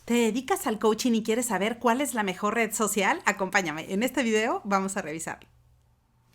¿Te dedicas al coaching y quieres saber cuál es la mejor red social? Acompáñame. En este video vamos a revisarlo.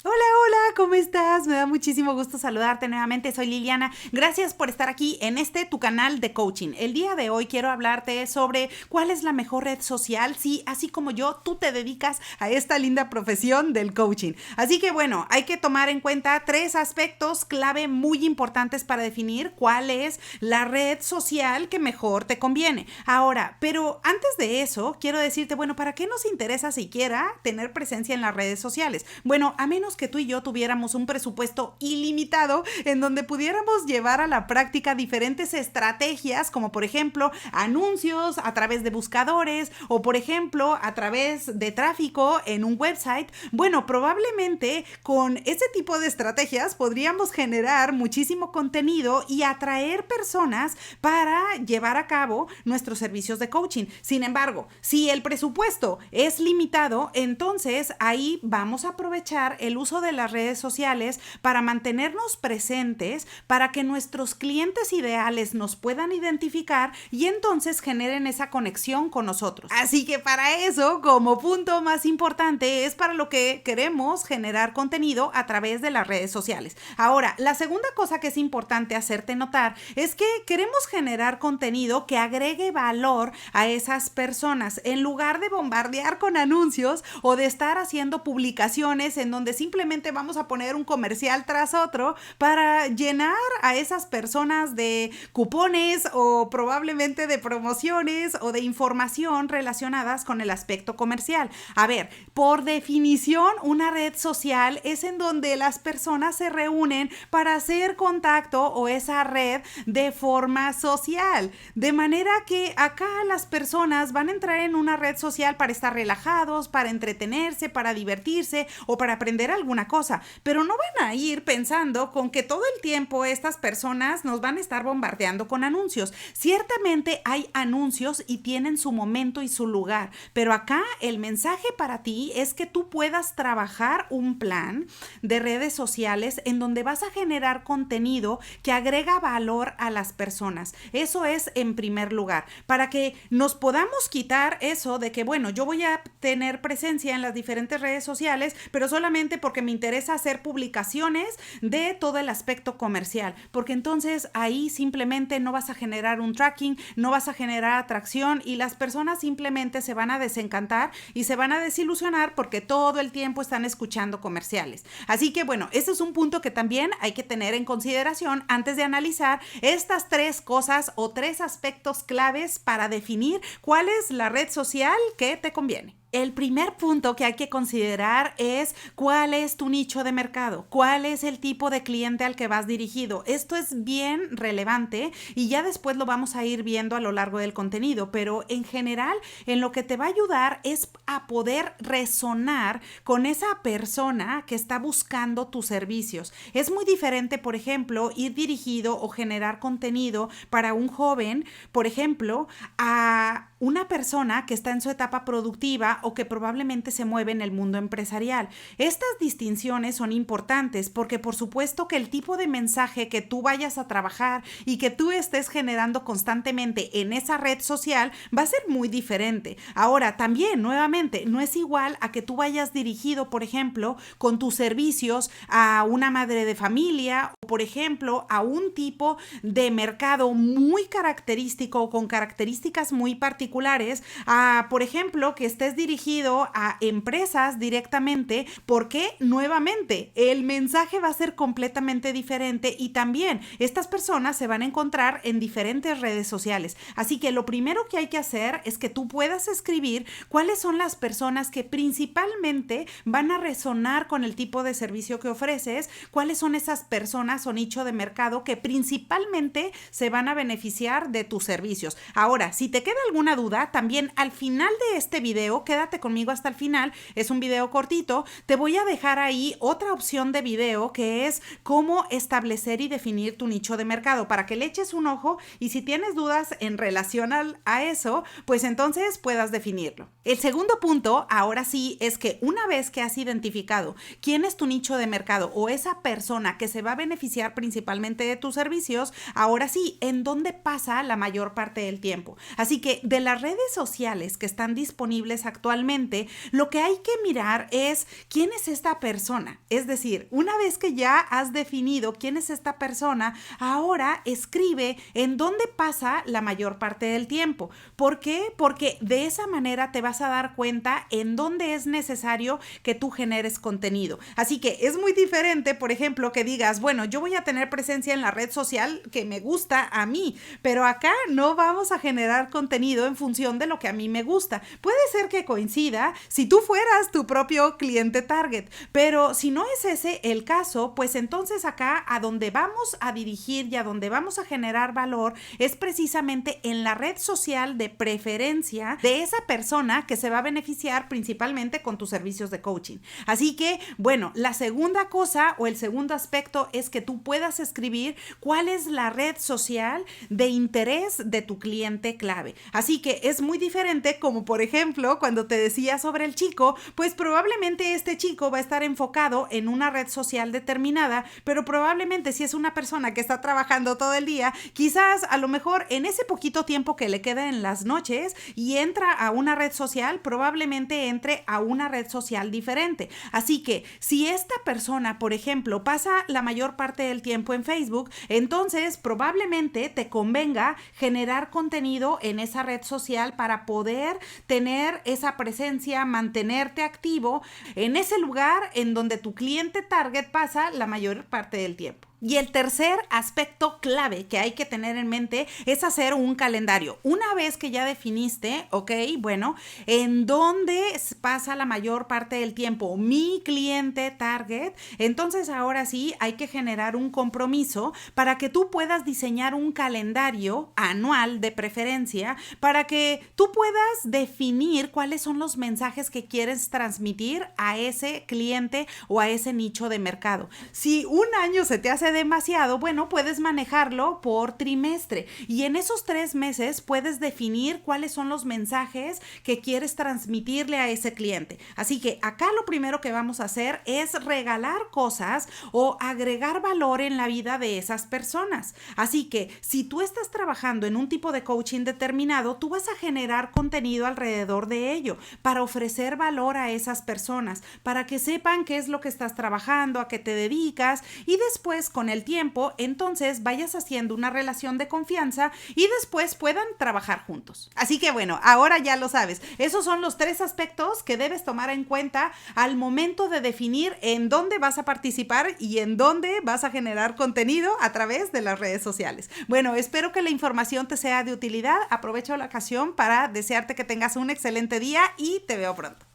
Hola, hola, ¿cómo estás? Me da muchísimo gusto saludarte nuevamente. Soy Liliana. Gracias por estar aquí en tu canal de coaching. El día de hoy quiero hablarte sobre cuál es la mejor red social si, así como yo, tú te dedicas a esta linda profesión del coaching. Así que bueno, hay que tomar en cuenta 3 aspectos clave muy importantes para definir cuál es la red social que mejor te conviene. Ahora, pero antes de eso, quiero decirte, bueno, ¿para qué nos interesa siquiera tener presencia en las redes sociales? Bueno, a menos que tú y yo tuviéramos un presupuesto ilimitado en donde pudiéramos llevar a la práctica diferentes estrategias, como por ejemplo anuncios a través de buscadores o por ejemplo a través de tráfico en un website. Bueno, probablemente con ese tipo de estrategias podríamos generar muchísimo contenido y atraer personas para llevar a cabo nuestros servicios de coaching. Sin embargo, si el presupuesto es limitado, entonces ahí vamos a aprovechar el uso de las redes sociales para mantenernos presentes, para que nuestros clientes ideales nos puedan identificar y entonces generen esa conexión con nosotros. Así que para eso, como punto más importante, es para lo que queremos generar contenido a través de las redes sociales. Ahora, la segunda cosa que es importante hacerte notar es que queremos generar contenido que agregue valor a esas personas en lugar de bombardear con anuncios o de estar haciendo publicaciones en donde simplemente vamos a poner un comercial tras otro para llenar a esas personas de cupones o probablemente de promociones o de información relacionadas con el aspecto comercial. A ver, por definición, una red social es en donde las personas se reúnen para hacer contacto o esa red de forma social. De manera que acá las personas van a entrar en una red social para estar relajados, para entretenerse, para divertirse o para aprender alguna cosa, pero no van a ir pensando con que todo el tiempo estas personas nos van a estar bombardeando con anuncios. Ciertamente hay anuncios y tienen su momento y su lugar, pero acá el mensaje para ti es que tú puedas trabajar un plan de redes sociales en donde vas a generar contenido que agrega valor a las personas. Eso es en primer lugar, para que nos podamos quitar eso de que, bueno, yo voy a tener presencia en las diferentes redes sociales, pero solamente porque me interesa hacer publicaciones de todo el aspecto comercial, porque entonces ahí simplemente no vas a generar un tracking, no vas a generar atracción y las personas simplemente se van a desencantar y se van a desilusionar porque todo el tiempo están escuchando comerciales. Así que bueno, ese es un punto que también hay que tener en consideración antes de analizar estas 3 cosas o 3 aspectos claves para definir cuál es la red social que te conviene. El primer punto que hay que considerar es cuál es tu nicho de mercado, cuál es el tipo de cliente al que vas dirigido. Esto es bien relevante y ya después lo vamos a ir viendo a lo largo del contenido, pero en general en lo que te va a ayudar es a poder resonar con esa persona que está buscando tus servicios. Es muy diferente, por ejemplo, ir dirigido o generar contenido para un joven, por ejemplo, a una persona que está en su etapa productiva o que probablemente se mueve en el mundo empresarial. Estas distinciones son importantes porque por supuesto que el tipo de mensaje que tú vayas a trabajar y que tú estés generando constantemente en esa red social va a ser muy diferente. Ahora, también, nuevamente, no es igual a que tú vayas dirigido, por ejemplo, con tus servicios a una madre de familia o, por ejemplo, a un tipo de mercado muy característico o con características muy particulares, a, por ejemplo, que estés dirigido a empresas directamente, porque nuevamente el mensaje va a ser completamente diferente y también estas personas se van a encontrar en diferentes redes sociales. Así que lo primero que hay que hacer es que tú puedas escribir cuáles son las personas que principalmente van a resonar con el tipo de servicio que ofreces, cuáles son esas personas o nicho de mercado que principalmente se van a beneficiar de tus servicios. Ahora, si te queda alguna duda, también al final de este video, quédate conmigo hasta el final, es un video cortito, te voy a dejar ahí otra opción de video que es cómo establecer y definir tu nicho de mercado para que le eches un ojo y si tienes dudas en relación a eso, pues entonces puedas definirlo. El segundo punto, ahora sí, es que una vez que has identificado quién es tu nicho de mercado o esa persona que se va a beneficiar principalmente de tus servicios, ahora sí, ¿en dónde pasa la mayor parte del tiempo? Así que de las redes sociales que están disponibles actualmente, lo que hay que mirar es quién es esta persona. Es decir, una vez que ya has definido quién es esta persona, ahora escribe en dónde pasa la mayor parte del tiempo. ¿Por qué? Porque de esa manera te vas a dar cuenta en dónde es necesario que tú generes contenido. Así que es muy diferente, por ejemplo, que digas, bueno, yo voy a tener presencia en la red social que me gusta a mí, pero acá no vamos a generar contenido en función de lo que a mí me gusta. Puede ser que coincida si tú fueras tu propio cliente target, pero si no es ese el caso, pues entonces acá a donde vamos a dirigir y a donde vamos a generar valor es precisamente en la red social de preferencia de esa persona que se va a beneficiar principalmente con tus servicios de coaching. Así que, bueno, la segunda cosa o el segundo aspecto es que tú puedas escribir cuál es la red social de interés de tu cliente clave. Así que es muy diferente, como por ejemplo cuando te decía sobre el chico, pues probablemente este chico va a estar enfocado en una red social determinada, pero probablemente si es una persona que está trabajando todo el día, quizás a lo mejor en ese poquito tiempo que le queda en las noches y entra a una red social, probablemente entre a una red social diferente. Así que si esta persona, por ejemplo, pasa la mayor parte del tiempo en Facebook, entonces probablemente te convenga generar contenido en esa red social para poder tener esa presencia, mantenerte activo en ese lugar en donde tu cliente target pasa la mayor parte del tiempo. Y el tercer aspecto clave que hay que tener en mente es hacer un calendario. Una vez que ya definiste, ok, bueno, en dónde pasa la mayor parte del tiempo mi cliente target, entonces ahora sí hay que generar un compromiso para que tú puedas diseñar un calendario anual de preferencia para que tú puedas definir cuáles son los mensajes que quieres transmitir a ese cliente o a ese nicho de mercado. Si un año se te hace demasiado, bueno, puedes manejarlo por trimestre y en esos 3 meses puedes definir cuáles son los mensajes que quieres transmitirle a ese cliente. Así que acá lo primero que vamos a hacer es regalar cosas o agregar valor en la vida de esas personas. Así que si tú estás trabajando en un tipo de coaching determinado, tú vas a generar contenido alrededor de ello para ofrecer valor a esas personas, para que sepan qué es lo que estás trabajando, a qué te dedicas y después con el tiempo, entonces vayas haciendo una relación de confianza y después puedan trabajar juntos. Así que bueno, ahora ya lo sabes. Esos son los 3 aspectos que debes tomar en cuenta al momento de definir en dónde vas a participar y en dónde vas a generar contenido a través de las redes sociales. Bueno, espero que la información te sea de utilidad. Aprovecho la ocasión para desearte que tengas un excelente día y te veo pronto.